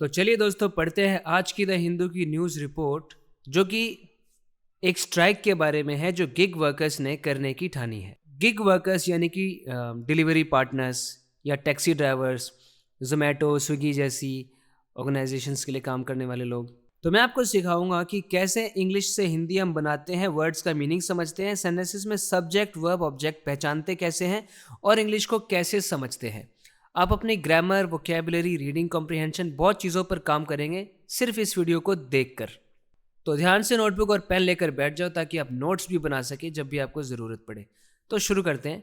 तो चलिए दोस्तों पढ़ते हैं आज की द हिंदू की न्यूज़ रिपोर्ट, जो कि एक स्ट्राइक के बारे में है जो गिग वर्कर्स ने करने की ठानी है। गिग वर्कर्स यानी कि डिलीवरी पार्टनर्स या टैक्सी ड्राइवर्स, जोमेटो, स्विगी जैसी ऑर्गेनाइजेशंस के लिए काम करने वाले लोग। तो मैं आपको सिखाऊंगा कि कैसे इंग्लिश से हिंदी हम बनाते हैं, वर्ड्स का मीनिंग समझते हैं, सेंटेंसेस में सब्जेक्ट वर्ब ऑब्जेक्ट पहचानते कैसे हैं और इंग्लिश को कैसे समझते हैं। आप अपनी ग्रामर, वोकैबुलरी, रीडिंग कॉम्प्रिहेंशन बहुत चीज़ों पर काम करेंगे सिर्फ इस वीडियो को देखकर। तो ध्यान से नोटबुक और पेन लेकर बैठ जाओ ताकि आप नोट्स भी बना सके जब भी आपको ज़रूरत पड़े। तो शुरू करते हैं।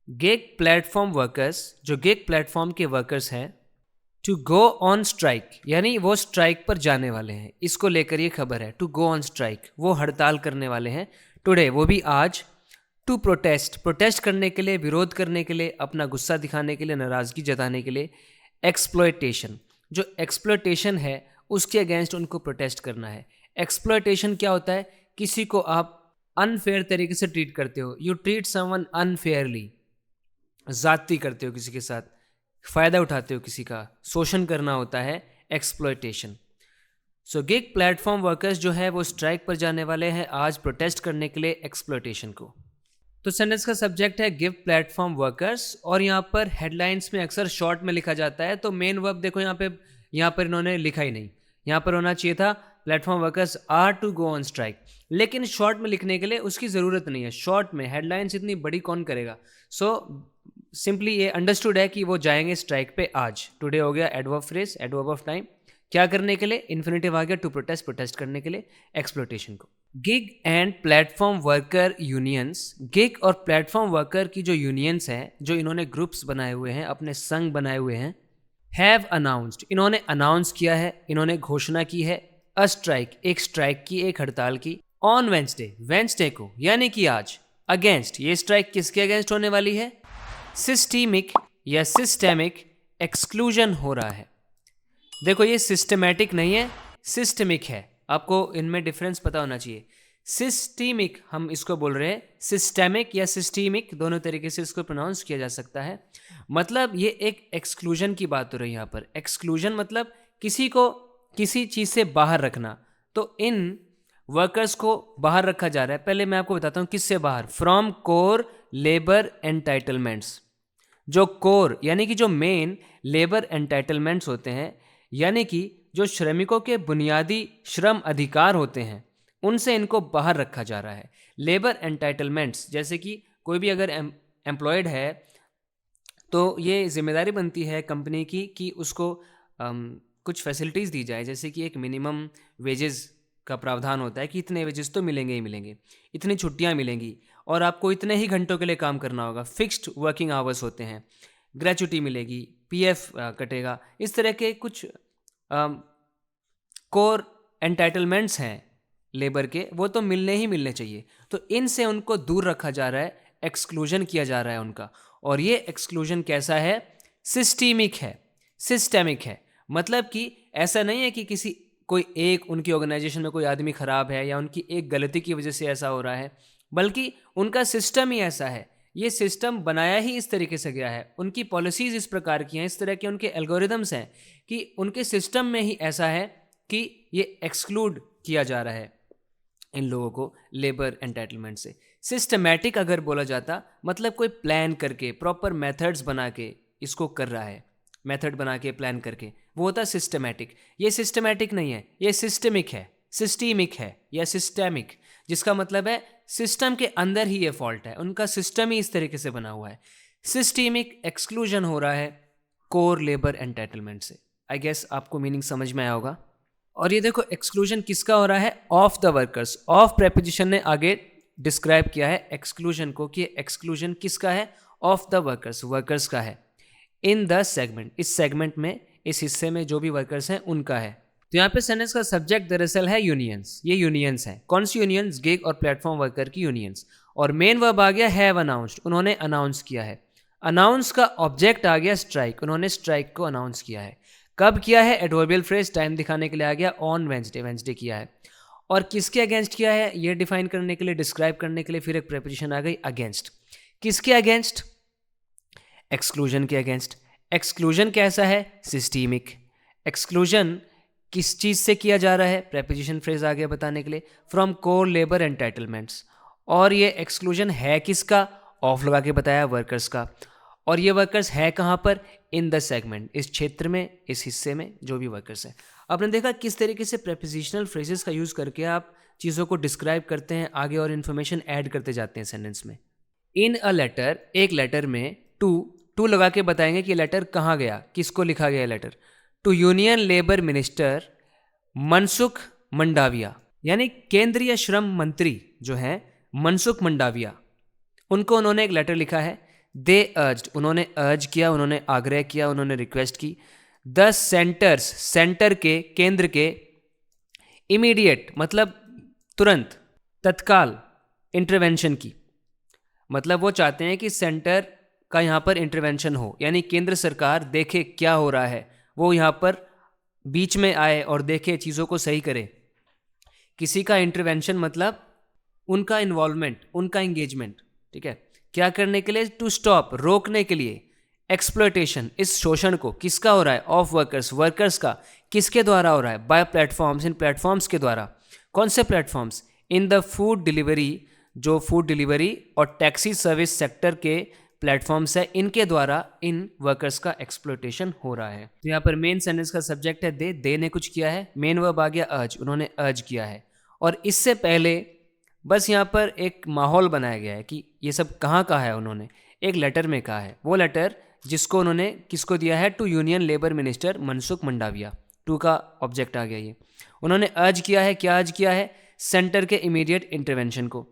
गिग प्लेटफॉर्म वर्कर्स, जो गिग प्लेटफॉर्म के वर्कर्स हैं, टू गो ऑन स्ट्राइक यानी वो स्ट्राइक पर जाने वाले हैं। इसको लेकर ये खबर है, टू गो ऑन स्ट्राइक, वो हड़ताल करने वाले हैं टुडे, वो भी आज। टू प्रोटेस्ट, प्रोटेस्ट करने के लिए, विरोध करने के लिए, अपना गुस्सा दिखाने के लिए, नाराज़गी जताने के लिए। एक्सप्लॉयटेशन, जो एक्सप्लॉयटेशन है उसके अगेंस्ट उनको प्रोटेस्ट करना है। एक्सप्लॉयटेशन क्या होता है? किसी को आप अनफेयर तरीके से ट्रीट करते हो, यू ट्रीट समवन अनफेयरली, ज़्यादती करते हो किसी के साथ, फ़ायदा उठाते हो किसी का, शोषण करना होता है एक्सप्लॉयटेशन। सो गिग प्लेटफॉर्म वर्कर्स जो है वो स्ट्राइक पर जाने वाले हैं आज प्रोटेस्ट करने के लिए एक्सप्लॉयटेशन को। तो सेंटेंस का सब्जेक्ट है गिव प्लेटफॉर्म वर्कर्स और यहाँ पर हेडलाइंस में अक्सर शॉर्ट में लिखा जाता है। तो मेन वर्ब देखो यहाँ पर इन्होंने लिखा ही नहीं, यहाँ पर होना चाहिए था platform workers are to go on strike, लेकिन शॉर्ट में लिखने के लिए उसकी ज़रूरत नहीं है। शॉर्ट में हेडलाइंस इतनी बड़ी कौन करेगा। सो सिंपली ये अंडरस्टूड है कि वो जाएंगे स्ट्राइक पे आज। टुडे हो गया adverb phrase, adverb of time, क्या करने के लिए, इन्फिनेटिव आ गया टू प्रोटेस्ट, प्रोटेस्ट करने के लिए एक्सप्लॉयटेशन को। Gig and platform worker unions, gig और प्लेटफॉर्म वर्कर की जो यूनियंस हैं, जो इन्होंने ग्रुप्स बनाए हुए हैं, अपने संघ बनाए हुए हैं, हैव अनाउंस्ड, इन्होंने अनाउंस किया है, इन्होंने घोषणा की है, अ स्ट्राइक, एक स्ट्राइक की, एक हड़ताल की, ऑन वेंसडे, वेंसडे को यानी कि आज, अगेंस्ट, ये स्ट्राइक किसके अगेंस्ट होने वाली है? सिस्टेमिक या सिस्टेमिक एक्सक्लूजन हो रहा है। देखो ये सिस्टमैटिक नहीं है, सिस्टमिक है, आपको इनमें डिफरेंस पता होना चाहिए। सिस्टमिक हम इसको बोल रहे हैं, सिस्टेमिक या सिस्टमिक दोनों तरीके से इसको प्रोनाउंस किया जा सकता है। मतलब ये एक एक्सक्लूजन की बात हो रही है यहाँ पर। एक्सक्लूजन मतलब किसी को किसी चीज़ से बाहर रखना। तो इन वर्कर्स को बाहर रखा जा रहा है। पहले मैं आपको बताता हूँ किससे बाहर, फ्रॉम कोर लेबर एंटाइटलमेंट्स। जो कोर यानी कि जो मेन लेबर एंटाइटलमेंट्स होते हैं, यानी कि जो श्रमिकों के बुनियादी श्रम अधिकार होते हैं, उनसे इनको बाहर रखा जा रहा है। लेबर एंटाइटलमेंट्स, जैसे कि कोई भी अगर एम्प्लॉयड है तो ये जिम्मेदारी बनती है कंपनी की कि उसको कुछ फैसिलिटीज़ दी जाए, जैसे कि एक मिनिमम वेजेस का प्रावधान होता है कि इतने वेजेस तो मिलेंगे ही मिलेंगे, इतनी छुट्टियां मिलेंगी और आपको इतने ही घंटों के लिए काम करना होगा, फिक्स्ड वर्किंग आवर्स होते हैं, ग्रेच्युटी मिलेगी, पीएफ कटेगा, इस तरह के कुछ कोर एंटाइटलमेंट्स हैं लेबर के, वो तो मिलने ही मिलने चाहिए। तो इनसे उनको दूर रखा जा रहा है, एक्सक्लूजन किया जा रहा है उनका। और ये एक्सक्लूजन कैसा है? सिस्टेमिक है, सिस्टेमिक है। मतलब कि ऐसा नहीं है कि किसी कोई एक उनकी ऑर्गेनाइजेशन में कोई आदमी खराब है या उनकी एक गलती की वजह से ऐसा हो रहा है, बल्कि उनका सिस्टम ही ऐसा है। ये सिस्टम बनाया ही इस तरीके से गया है, उनकी पॉलिसीज इस प्रकार की हैं, इस तरह के उनके एल्गोरिदम्स हैं कि उनके सिस्टम में ही ऐसा है कि ये एक्सक्लूड किया जा रहा है इन लोगों को लेबर एंटाइटलमेंट से। सिस्टमैटिक अगर बोला जाता मतलब कोई प्लान करके, प्रॉपर मेथड्स बना के इसको कर रहा है, मेथड बना के प्लान करके, वो होता है सिस्टमैटिक। ये सिस्टमैटिक नहीं है, ये सिस्टमिक है, सिस्टमिक है या सिस्टेमिक, जिसका मतलब है सिस्टम के अंदर ही ये फॉल्ट है, उनका सिस्टम ही इस तरीके से बना हुआ है। सिस्टमिक एक्सक्लूजन हो रहा है कोर लेबर एंटाइटलमेंट से। आई गेस आपको मीनिंग समझ में आया होगा। और ये देखो एक्सक्लूजन किसका हो रहा है? Of the workers. Of preposition ने आगे डिस्क्राइब किया है एक्सक्लूजन को कि एक्सक्लूजन किसका है? ऑफ द वर्कर्स, वर्कर्स का है। इन द सेगमेंट, इस सेगमेंट में, इस हिस्से में जो भी वर्कर्स हैं उनका है। तो यहाँ पे सेंटेंस का सब्जेक्ट दरअसल है यूनियंस। ये यूनियंस हैं, कौन सी यूनियंस? गिग और प्लेटफॉर्म वर्कर की यूनियंस। और मेन वर्ब आ गया हैव अनाउंस्ड, उन्होंने अनाउंस किया है। अनाउंस का ऑब्जेक्ट आ गया स्ट्राइक, उन्होंने स्ट्राइक को अनाउंस किया है। कब किया है? एडवर्बियल फ्रेज टाइम दिखाने के लिए आ गया, ऑन वेंसडे, वेंसडे किया है। और किसके अगेंस्ट किया है ये डिफाइन करने के लिए, डिस्क्राइब करने के लिए फिर एक प्रेपोजिशन आ गई अगेंस्ट। किसके अगेंस्ट? एक्सक्लूजन के अगेंस्ट। एक्सक्लूजन कैसा है? सिस्टेमिक। एक्सक्लूजन किस चीज़ से किया जा रहा है, प्रेपोजिशन फ्रेज आगे बताने के लिए, फ्रॉम कोर लेबर एंटाइटलमेंट्स। और ये एक्सक्लूजन है किसका, ऑफ लगा के बताया, वर्कर्स का। और ये वर्कर्स है कहाँ पर, इन द सेगमेंट, इस क्षेत्र में, इस हिस्से में जो भी वर्कर्स हैं। आपने देखा किस तरीके से प्रेपोजिशनल फ्रेजेस का यूज़ करके आप चीज़ों को डिस्क्राइब करते हैं आगे और इन्फॉर्मेशन ऐड करते जाते हैं सेंटेंस में। इन अ लेटर, एक लेटर में टू लगा के बताएंगे कि लेटर कहाँ गया, किसको लिखा गया letter, to union labour minister Mansukh Mandaviya, यानी केंद्रीय श्रम मंत्री जो हैं मनसुख मंडाविया, उनको उन्होंने एक लेटर लिखा है। दे अर्ज्ड, उन्होंने अर्ज किया, उन्होंने आग्रह किया, उन्होंने रिक्वेस्ट की, द सेंटर्स, सेंटर के, केंद्र के, इमीडिएट मतलब तुरंत, तत्काल, इंटरवेंशन की, मतलब वो चाहते हैं कि सेंटर का यहाँ पर इंटरवेंशन हो, यानी केंद्र सरकार देखे क्या हो रहा है, वो यहाँ पर बीच में आए और देखे, चीज़ों को सही करे। किसी का इंटरवेंशन मतलब उनका इन्वॉल्वमेंट, उनका इंगेजमेंट, ठीक है, क्या करने के लिए, टू स्टॉप, रोकने के लिए, एक्सप्लॉयटेशन, इस शोषण को, किसका हो रहा है, ऑफ वर्कर्स, वर्कर्स का, किसके द्वारा हो रहा है, बाय प्लेटफॉर्म्स, इन प्लेटफॉर्म्स के द्वारा। कौन से platforms, in the food delivery, जो फूड डिलीवरी और टैक्सी सर्विस सेक्टर के प्लेटफॉर्म्स है, इनके द्वारा इन वर्कर्स का एक्सप्लॉयटेशन हो रहा है। तो यहाँ पर मेन सेंटेंस का सब्जेक्ट है दे ने कुछ किया है, मेन वर्ब आ गया अर्ज, उन्होंने अर्ज किया है। और इससे पहले बस यहाँ पर एक माहौल बनाया गया है कि ये सब कहाँ कहा है, उन्होंने एक लेटर में कहा है, वो लेटर जिसको उन्होंने किसको दिया है, to union labour minister Mansukh Mandaviya, to का ऑब्जेक्ट आ गया ये। उन्होंने अर्ज किया है, क्या अर्ज किया है, सेंटर के इमीडिएट इंटरवेंशन को।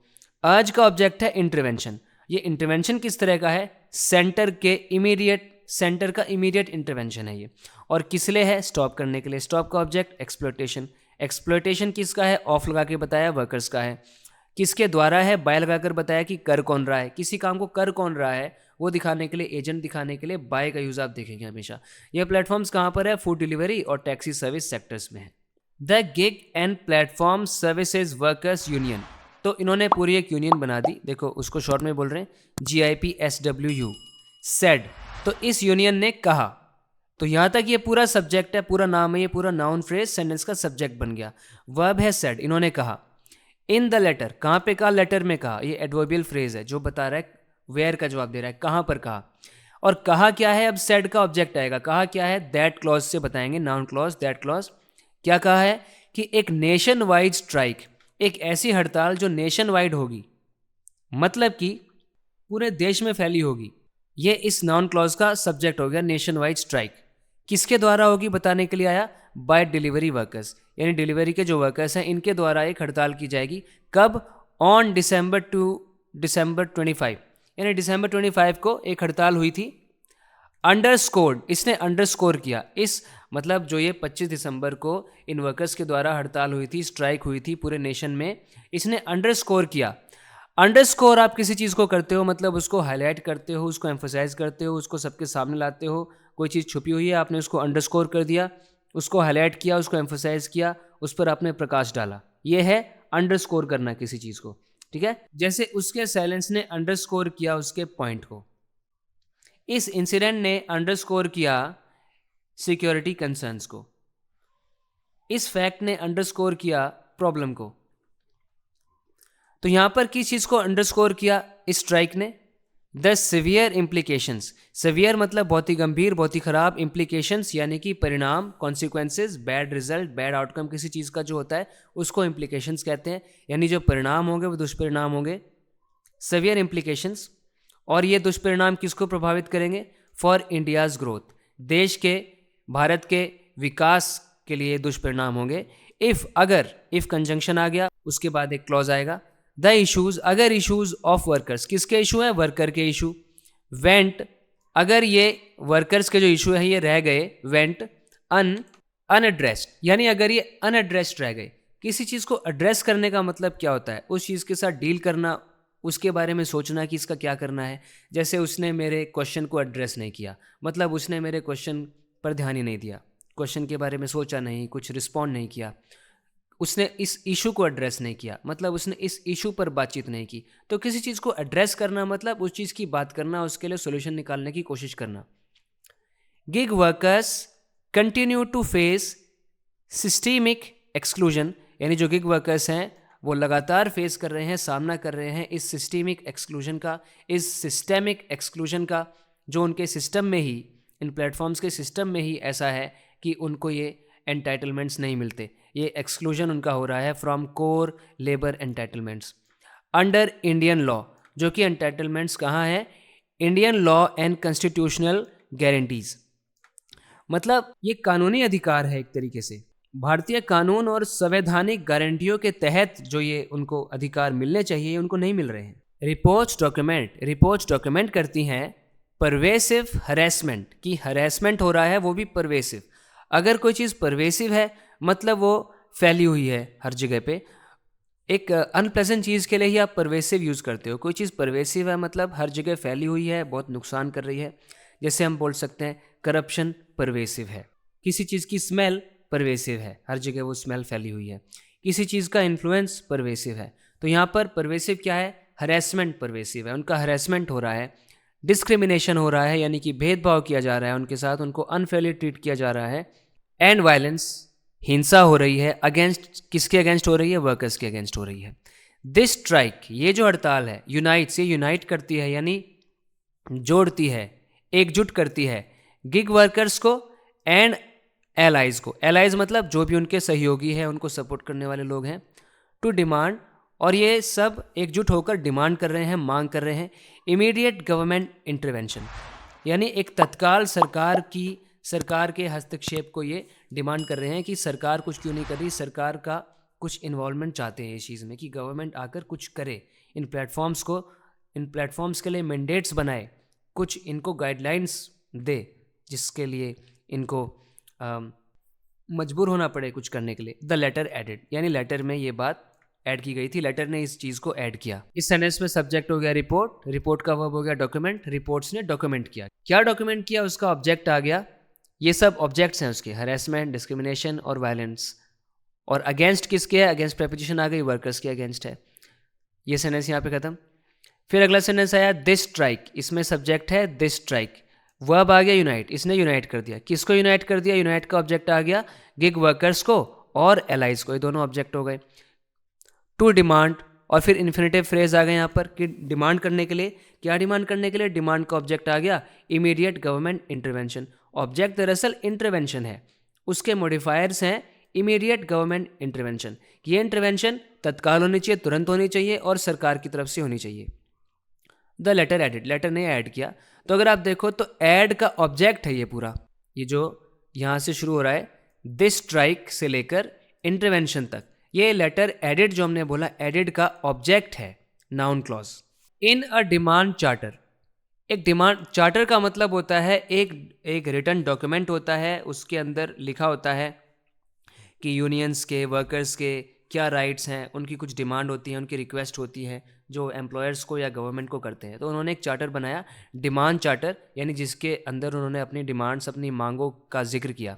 अर्ज का ऑब्जेक्ट है इंटरवेंशन, ये इंटरवेंशन किस तरह का है, सेंटर के इमीडिएट, सेंटर का इमीडिएट इंटरवेंशन है ये। और किस लिए है, स्टॉप करने के लिए। स्टॉप का ऑब्जेक्ट एक्सप्लॉयटेशन, एक्सप्लॉयटेशन किसका है, ऑफ लगा के बताया, वर्कर्स का है। किसके द्वारा है, बाय लगाकर बताया कि कर कौन रहा है, किसी काम को कर कौन रहा है वो दिखाने के लिए, एजेंट दिखाने के लिए बाय का यूज आप देखेंगे हमेशा। ये प्लेटफॉर्म्स कहाँ पर है, फूड डिलीवरी और टैक्सी सर्विस सेक्टर्स में है। The gig and platform services workers union, तो इन्होंने पूरी एक यूनियन बना दी, देखो उसको शॉर्ट में बोल रहे हैं GIPSWU, सेड, तो इस यूनियन ने कहा। तो यहाँ तक ये पूरा सब्जेक्ट है, पूरा नाम है, ये पूरा नाउन फ्रेज सेंटेंस का सब्जेक्ट बन गया। वर्ब है सेड, इन्होंने कहा। इन द लेटर, कहाँ पे कहा, लेटर में कहा, ये एडवर्बियल फ्रेज है जो बता रहा है, वेयर का जवाब दे रहा है, कहाँ पर कहा। और कहा क्या है, अब सेड का ऑब्जेक्ट आएगा, कहा क्या है, दैट क्लॉज से बताएंगे, नाउन क्लॉज, दैट क्लॉज। क्या कहा है कि एक नेशन वाइड स्ट्राइक, एक ऐसी हड़ताल जो नेशन वाइड होगी, मतलब कि पूरे देश में फैली होगी, ये इस नाउन क्लॉज का सब्जेक्ट हो गया, नेशन वाइड स्ट्राइक। किसके द्वारा होगी बताने के लिए आया, बाय डिलीवरी वर्कर्स, यानी डिलीवरी के जो वर्कर्स हैं इनके द्वारा एक हड़ताल की जाएगी। कब, ऑन December 25, यानी December 25 को एक हड़ताल हुई थी। अंडरस्कोर्ड, इसने अंडरस्कोर किया, इस मतलब जो ये 25 दिसंबर को इन वर्कर्स के द्वारा हड़ताल हुई थी, स्ट्राइक हुई थी पूरे नेशन में, इसने अंडरस्कोर किया। अंडरस्कोर आप किसी चीज़ को करते हो, मतलब उसको हाईलाइट करते हो, उसको एम्फोसाइज करते हो, उसको सबके सामने लाते हो। कोई चीज़ छुपी हुई है, आपने उसको अंडरस्कोर कर दिया, उसको हाईलाइट किया, उसको एम्फोसाइज किया, उस पर आपने प्रकाश डाला, ये है अंडरस्कोर करना किसी चीज़ को, ठीक है। जैसे उसके साइलेंस ने अंडरस्कोर किया उसके पॉइंट को, इस इंसिडेंट ने अंडरस्कोर किया सिक्योरिटी कंसर्न्स को, इस फैक्ट ने अंडरस्कोर किया प्रॉब्लम को। तो यहां पर किस चीज को अंडरस्कोर किया, इस स्ट्राइक ने, द सिवियर इम्प्लीकेशंस, सिवियर मतलब बहुत ही गंभीर, बहुत ही खराब, इम्प्लीकेशंस यानी कि परिणाम, consequences, bad result, bad outcome किसी चीज़ का जो होता है उसको इम्प्लीकेशंस कहते हैं, यानी जो परिणाम होंगे वो दुष्परिणाम होंगे, सिवियर इम्प्लीकेशंस। और ये दुष्परिणाम किसको प्रभावित करेंगे, फॉर इंडियाज़ ग्रोथ, देश के, भारत के विकास के लिए दुष्परिणाम होंगे। इफ़, अगर, इफ़ कंजंक्शन आ गया उसके बाद एक क्लॉज आएगा, द इशूज़, अगर इशूज़ ऑफ वर्कर्स, किसके इशू है, वर्कर के इशू, वेंट, अगर ये वर्कर्स के जो इशू है ये रह गए, वेंट अनएड्रेस्ड, यानी अगर ये अनएड्रेस्ड रह गए। किसी चीज़ को एड्रेस करने का मतलब क्या होता है, उस चीज़ के साथ डील करना, उसके बारे में सोचना कि इसका क्या करना है। जैसे उसने मेरे क्वेश्चन को एड्रेस नहीं किया, मतलब उसने मेरे क्वेश्चन पर ध्यान ही नहीं दिया, क्वेश्चन के बारे में सोचा नहीं, कुछ रिस्पॉन्ड नहीं किया, उसने इस इशू को एड्रेस नहीं किया, मतलब उसने इस इशू पर बातचीत नहीं की। तो किसी चीज़ को एड्रेस करना मतलब उस चीज़ की बात करना, उसके लिए सॉल्यूशन निकालने की कोशिश करना। Gig workers continue to face systemic exclusion, यानी जो गिग वर्कर्स हैं वो लगातार फेस कर रहे हैं, सामना कर रहे हैं इस सिस्टेमिक एक्सक्लूजन का, इस सिस्टेमिक एक्सक्लूजन का, जो उनके सिस्टम में ही, इन प्लेटफॉर्म्स के सिस्टम में ही ऐसा है कि उनको ये एंटाइटलमेंट्स नहीं मिलते। ये एक्सक्लूजन उनका हो रहा है from core labour entitlements under Indian law, जो कि एंटाइटलमेंट्स कहाँ हैं? Indian law and constitutional guarantees, मतलब ये कानूनी अधिकार है एक तरीके से। भारतीय कानून और संवैधानिक गारंटियों के तहत जो ये उनको अधिकार मिलने चाहिए उनको नहीं मिल रहे हैं। रिपोर्ट्स डॉक्यूमेंट करती हैं परवेसिव हरेसमेंट, की हरेसमेंट हो रहा है वो भी परवेसिव। अगर कोई चीज़ परवेसिव है मतलब वो फैली हुई है हर जगह पे। एक अनप्लेजेंट चीज़ के लिए ही आप परवेसिव यूज़ करते हो। कोई चीज़ परवेसिव है मतलब हर जगह फैली हुई है, बहुत नुकसान कर रही है। जैसे हम बोल सकते हैं करप्शन परवेसिव है, किसी चीज़ की स्मेल परवेसिव है, हर जगह वो स्मेल फैली हुई है, किसी चीज़ का इन्फ्लुएंस परवेसिव है। तो यहाँ पर परवेसिव क्या है? हरेसमेंट परवेसिव है, उनका हरेसमेंट हो रहा है, डिस्क्रिमिनेशन हो रहा है, यानी कि भेदभाव किया जा रहा है उनके साथ, उनको अनफेयरली ट्रीट किया जा रहा है। एंड वायलेंस, हिंसा हो रही है, अगेंस्ट, किसके अगेंस्ट हो रही है? वर्कर्स के अगेंस्ट हो रही है। दिस स्ट्राइक, ये जो हड़ताल है, यूनाइट्स, ये यूनाइट करती है यानी जोड़ती है, एकजुट करती है गिग वर्कर्स को एंड एलाइज को। एलाइज मतलब जो भी उनके सहयोगी हैं, उनको सपोर्ट करने वाले लोग हैं। टू डिमांड, और ये सब एकजुट होकर डिमांड कर रहे हैं, मांग कर रहे हैं इमीडिएट गवर्नमेंट इंटरवेंशन, यानी एक तत्काल सरकार के हस्तक्षेप को ये डिमांड कर रहे हैं कि सरकार कुछ क्यों नहीं कर रही, सरकार का कुछ इन्वॉल्वमेंट चाहते हैं इस चीज़ में कि गवर्नमेंट आकर कुछ करे, इन प्लेटफॉर्म्स के लिए मैंडेट्स बनाए, कुछ इनको गाइडलाइंस दे जिसके लिए इनको मजबूर होना पड़े कुछ करने के लिए। द लेटर एडेड, यानी लेटर में ये बात ऐड की गई थी, लेटर ने इस चीज़ को ऐड किया। इस सेंटेंस में सब्जेक्ट हो गया रिपोर्ट, रिपोर्ट का वर्ब हो गया डॉक्यूमेंट, रिपोर्ट्स ने डॉक्यूमेंट किया। क्या डॉक्यूमेंट किया? उसका ऑब्जेक्ट आ गया। ये सब ऑब्जेक्ट्स हैं उसके, हरेसमेंट, डिस्क्रिमिनेशन और वायलेंस। और अगेंस्ट किसके है? अगेंस्ट प्रेपोजिशन आ गई, वर्कर्स के अगेंस्ट है। ये सेंटेंस यहाँ पे खत्म। फिर अगला सेंटेंस आया दिस स्ट्राइक, इसमें सब्जेक्ट है दिस स्ट्राइक, वर्ब आ गया यूनाइट, इसने यूनाइट कर दिया। किसको यूनाइट कर दिया? यूनाइट का ऑब्जेक्ट आ गया गिग वर्कर्स को और एलाइज को, ये दोनों ऑब्जेक्ट हो गए। टू डिमांड, और फिर इन्फिनेटिव फ्रेज आ गए यहाँ पर कि डिमांड करने के लिए। क्या डिमांड करने के लिए? डिमांड का ऑब्जेक्ट आ गया इमीडिएट गवर्नमेंट इंटरवेंशन। ऑब्जेक्ट दरअसल इंटरवेंशन है, उसके मॉडिफायर्स हैं इमीडिएट गवर्नमेंट इंटरवेंशन। ये इंटरवेंशन तत्काल होनी चाहिए, तुरंत होनी चाहिए और सरकार की तरफ से होनी चाहिए। द लेटर एडिड, लेटर ने ऐड किया। तो अगर आप देखो तो ऐड का ऑब्जेक्ट है ये पूरा, ये जो यहाँ से शुरू हो रहा है दिस स्ट्राइक से लेकर इंटरवेंशन तक, ये लेटर एडिड जो हमने बोला, एडिड का ऑब्जेक्ट है noun clause. In a demand charter, एक डिमांड चार्टर का मतलब होता है एक रिटन डॉक्यूमेंट होता है, उसके अंदर लिखा होता है कि यूनियंस के, वर्कर्स के क्या राइट्स हैं, उनकी कुछ डिमांड होती है, उनकी रिक्वेस्ट होती है जो एम्प्लॉयर्स को या गवर्नमेंट को करते हैं। तो उन्होंने एक चार्टर बनाया, डिमांड चार्टर, यानी जिसके अंदर उन्होंने अपनी डिमांड्स, अपनी मांगों का जिक्र किया।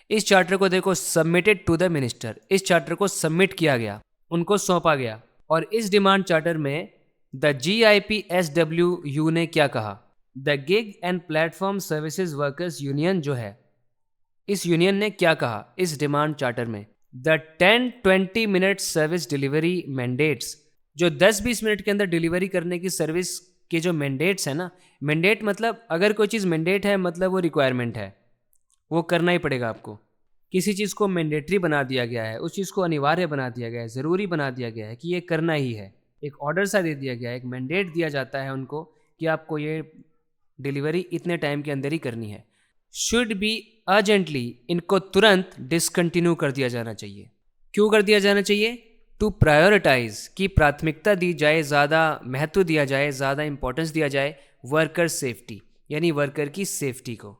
इस चार्टर को देखो सबमिटेड टू द मिनिस्टर, इस चार्टर को सबमिट किया गया, उनको सौंपा गया। और इस डिमांड चार्टर में द GIPSWU ने क्या कहा? The gig and platform services workers union जो है, इस यूनियन ने क्या कहा इस डिमांड चार्टर में? The 10-20 minute service delivery mandates, जो 10-20 मिनट के अंदर डिलीवरी करने की सर्विस के जो मैंडेट्स है ना, मैंडेट मतलब अगर कोई चीज़ मैंडेट है मतलब वो रिक्वायरमेंट है, वो करना ही पड़ेगा आपको। किसी चीज़ को मैंडेटरी बना दिया गया है, उस चीज़ को अनिवार्य बना दिया गया है, ज़रूरी बना दिया गया है कि ये करना ही है, एक ऑर्डर सा दे दिया गया है, एक मैंडेट दिया जाता है उनको कि आपको ये डिलीवरी इतने टाइम के अंदर ही करनी है। शुड बी अर्जेंटली, इनको तुरंत डिसकंटिन्यू कर दिया जाना चाहिए। क्यों कर दिया जाना चाहिए? टू प्रायोरिटाइज, की प्राथमिकता दी जाए, ज़्यादा महत्व दिया जाए, ज़्यादा इंपॉर्टेंस दिया जाए वर्कर सेफ्टी, यानी वर्कर की सेफ्टी को,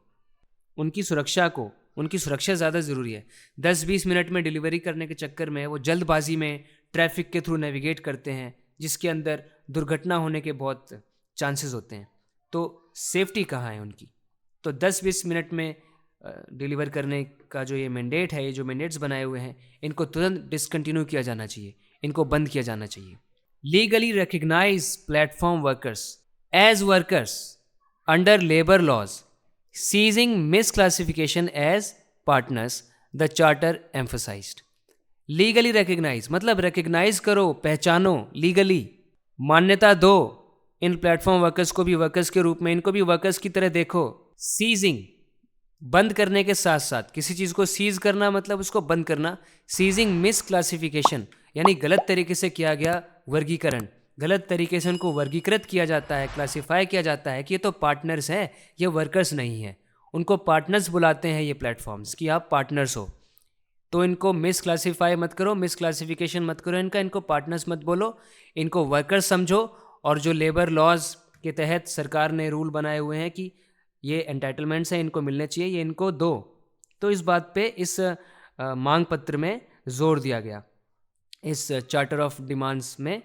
उनकी सुरक्षा को, उनकी सुरक्षा ज़्यादा ज़रूरी है। 10-20 मिनट में डिलीवरी करने के चक्कर में वो जल्दबाजी में ट्रैफिक के थ्रू नेविगेट करते हैं, जिसके अंदर दुर्घटना होने के बहुत चांसेस होते हैं। तो सेफ्टी कहाँ है उनकी? तो 10-20 मिनट में डिलीवर करने का जो ये मैंडेट है, ये जो मैंडेट्स बनाए हुए हैं, इनको तुरंत डिसकंटिन्यू किया जाना चाहिए, इनको बंद किया जाना चाहिए। Legally recognise platform workers as workers under labour laws, ceasing misclassification as partners the charter emphasised. Legally recognise मतलब रिकग्नाइज करो, पहचानो, लीगली मान्यता दो इन प्लेटफॉर्म वर्कर्स को भी वर्कर्स के रूप में, इनको भी वर्कर्स की तरह देखो। सीजिंग बंद करने के साथ साथ, किसी चीज़ को सीज करना मतलब उसको बंद करना। सीजिंग मिस क्लासिफिकेशन यानी गलत तरीके से किया गया वर्गीकरण, गलत तरीके से उनको वर्गीकृत किया जाता है, क्लासिफाई किया जाता है कि ये तो पार्टनर्स हैं, ये वर्कर्स नहीं हैं। उनको पार्टनर्स बुलाते हैं ये प्लेटफॉर्म्स कि आप पार्टनर्स हो, तो इनको मिस क्लासीफाई मत करो, मिस क्लासिफिकेशन मत करो इनका, इनको पार्टनर्स मत बोलो, इनको वर्कर्स समझो। और जो लेबर लॉज के तहत सरकार ने रूल बनाए हुए हैं कि ये एंटाइटलमेंट्स हैं, इनको मिलने चाहिए, ये इनको दो। तो इस बात पे इस मांग पत्र में जोर दिया गया, इस चार्टर ऑफ डिमांड्स में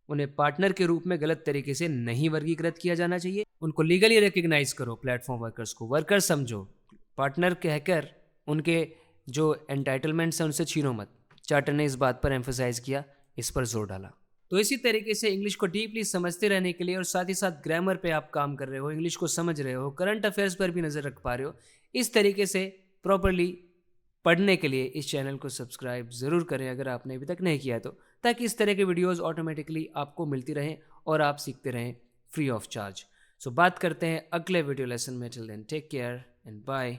उन्हें पार्टनर के रूप में गलत तरीके से नहीं वर्गीकृत किया जाना चाहिए। उनको लीगली रिकग्नाइज करो, प्लेटफॉर्म वर्कर्स को वर्कर समझो, पार्टनर कहकर उनके जो एंटाइटलमेंट्स हैं उनसे छीनो मत। चार्टर ने इस बात पर एम्फसाइज किया, इस पर जोर डाला। तो इसी तरीके से इंग्लिश को डीपली समझते रहने के लिए और साथ ही साथ ग्रामर पे आप काम कर रहे हो, इंग्लिश को समझ रहे हो, करंट अफेयर्स पर भी नज़र रख पा रहे हो, इस तरीके से प्रॉपरली पढ़ने के लिए इस चैनल को सब्सक्राइब ज़रूर करें अगर आपने अभी तक नहीं किया है तो, ताकि इस तरह के वीडियोज़ ऑटोमेटिकली आपको मिलती रहें और आप सीखते रहें फ्री ऑफ चार्ज। सो बात करते हैं अगले वीडियो लेसन में। Till then take care and bye.